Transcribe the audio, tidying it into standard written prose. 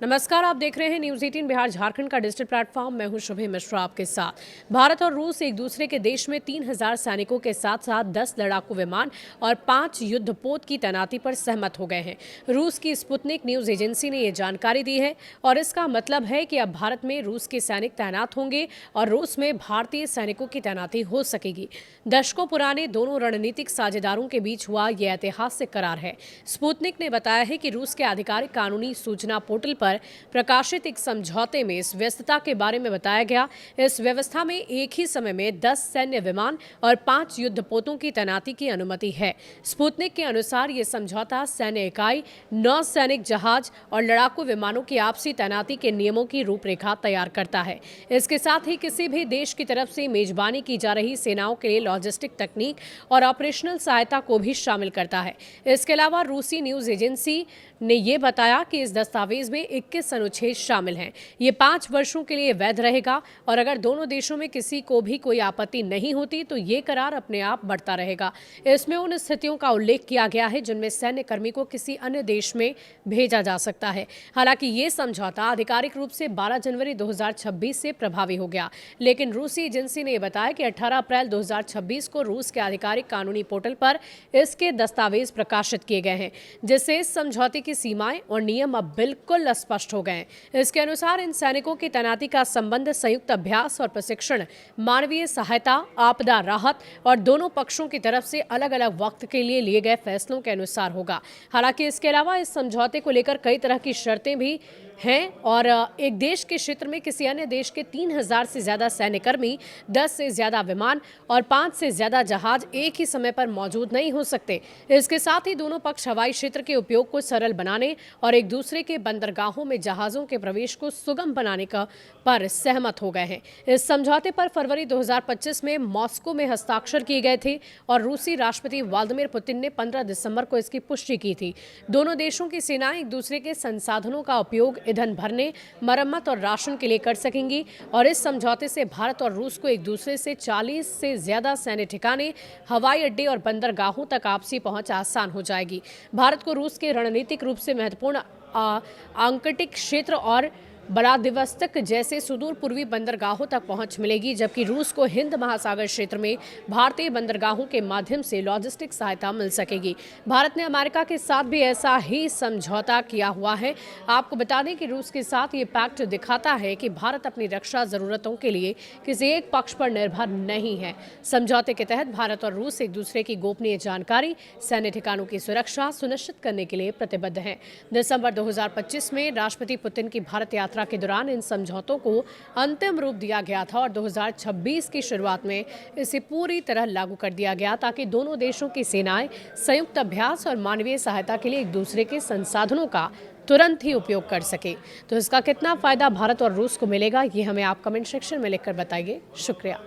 नमस्कार, आप देख रहे हैं न्यूज 18 बिहार झारखंड का डिजिटल प्लेटफॉर्म। मैं हूं शुभे मिश्रा आपके साथ। भारत और रूस एक दूसरे के देश में 3000 सैनिकों के साथ साथ 10 लड़ाकू विमान और 5 युद्धपोत की तैनाती पर सहमत हो गए हैं। रूस की स्पुतनिक न्यूज एजेंसी ने ये जानकारी दी है और इसका मतलब है कि अब भारत में रूस के सैनिक तैनात होंगे और रूस में भारतीय सैनिकों की तैनाती हो सकेगी। दशकों पुराने दोनों रणनीतिक साझेदारों के बीच हुआ यह ऐतिहासिक करार है। स्पुतनिक ने बताया है कि रूस के आधिकारिक कानूनी सूचना पोर्टल पर प्रकाशित एक समझौते में इस व्यवस्था के बारे में बताया गया। इस व्यवस्था में एक ही समय में 10 सैन्य विमान और 5 युद्धपोतों की तैनाती की अनुमति है। स्पुतनिक के अनुसार ये समझौता सैन्य इकाई, 9 सैनिक जहाज और लड़ाकू विमानों की आपसी तैनाती के नियमों की रूपरेखा तैयार करता है। इसके साथ ही किसी भी देश की तरफ से मेजबानी की जा रही सेनाओं के लिए लॉजिस्टिक तकनीक और ऑपरेशनल सहायता को भी शामिल करता है। इसके अलावा रूसी न्यूज एजेंसी ने यह बताया कि इस दस्तावेज में 21 अनुच्छेद शामिल हैं। ये 5 वर्षों के लिए वैध रहेगा और अगर दोनों देशों में किसी को भी कोई आपत्ति नहीं होती तो ये करार अपने आप बढ़ता रहेगा। इसमें उन स्थितियों का उल्लेख किया गया है जिनमें सैन्य कर्मी को किसी अन्य देश में भेजा जा सकता है। हालांकि ये समझौता आधिकारिक रूप से 12 जनवरी 2026 से प्रभावी हो गया, लेकिन रूसी एजेंसी ने बताया कि 18 अप्रैल 2026 को रूस के आधिकारिक कानूनी पोर्टल पर इसके दस्तावेज प्रकाशित किए गए हैं, जिससे इस समझौते की सीमाएं और नियम अब बिल्कुल स्पष्ट हो गए। इसके अनुसार इन सैनिकों की तैनाती का संबंध संयुक्त अभ्यास और प्रशिक्षण, मानवीय सहायता, आपदा राहत और दोनों पक्षों की तरफ से अलग अलग वक्त के लिए गए फैसलों के अनुसार होगा। हालांकि इसके अलावा इस समझौते को लेकर कई तरह की शर्तें भी हैं और एक देश के क्षेत्र में किसी अन्य देश के 3000 से ज्यादा सैन्यकर्मी, 10 से ज्यादा विमान और 5 से ज्यादा जहाज एक ही समय पर मौजूद नहीं हो सकते। इसके साथ ही दोनों पक्ष हवाई क्षेत्र के उपयोग को सरल बनाने और एक दूसरे के बंदरगाहों में जहाजों के प्रवेश को सुगम बनाने पर सहमत हो गए हैं। इस समझौते पर फरवरी 2025 में मॉस्को में हस्ताक्षर किए गए थे और रूसी राष्ट्रपति व्लादिमीर पुतिन ने 15 दिसंबर को इसकी पुष्टि की थी। दोनों देशों की सेनाएं एक दूसरे के संसाधनों का उपयोग ईंधन भरने, मरम्मत और राशन के लिए कर सकेंगी और इस समझौते से भारत और रूस को एक दूसरे से 40 से ज्यादा सैन्य ठिकाने, हवाई अड्डे और बंदरगाहों तक आपसी पहुंच आसान हो जाएगी। भारत को रूस के रणनीतिक रूप से महत्वपूर्ण आर्कटिक क्षेत्र और व्लादिवोस्तोक जैसे सुदूर पूर्वी बंदरगाहों तक पहुंच मिलेगी, जबकि रूस को हिंद महासागर क्षेत्र में भारतीय बंदरगाहों के माध्यम से लॉजिस्टिक सहायता मिल सकेगी। भारत ने अमेरिका के साथ भी ऐसा ही समझौता किया हुआ है। आपको बता दें कि रूस के साथ ये पैक्ट दिखाता है कि भारत अपनी रक्षा जरूरतों के लिए किसी एक पक्ष पर निर्भर नहीं है। समझौते के तहत भारत और रूस एक दूसरे की गोपनीय जानकारी, सैन्य ठिकानों की सुरक्षा सुनिश्चित करने के लिए प्रतिबद्ध हैं। दिसंबर 2025 में राष्ट्रपति पुतिन की भारत यात्रा के दौरान इन समझौतों को अंतिम रूप दिया गया था और 2026 की शुरुआत में इसे पूरी तरह लागू कर दिया गया ताकि दोनों देशों की सेनाएं संयुक्त अभ्यास और मानवीय सहायता के लिए एक दूसरे के संसाधनों का तुरंत ही उपयोग कर सके। तो इसका कितना फायदा भारत और रूस को मिलेगा, ये हमें आप कमेंट सेक्शन में लिखकर बताइए। शुक्रिया।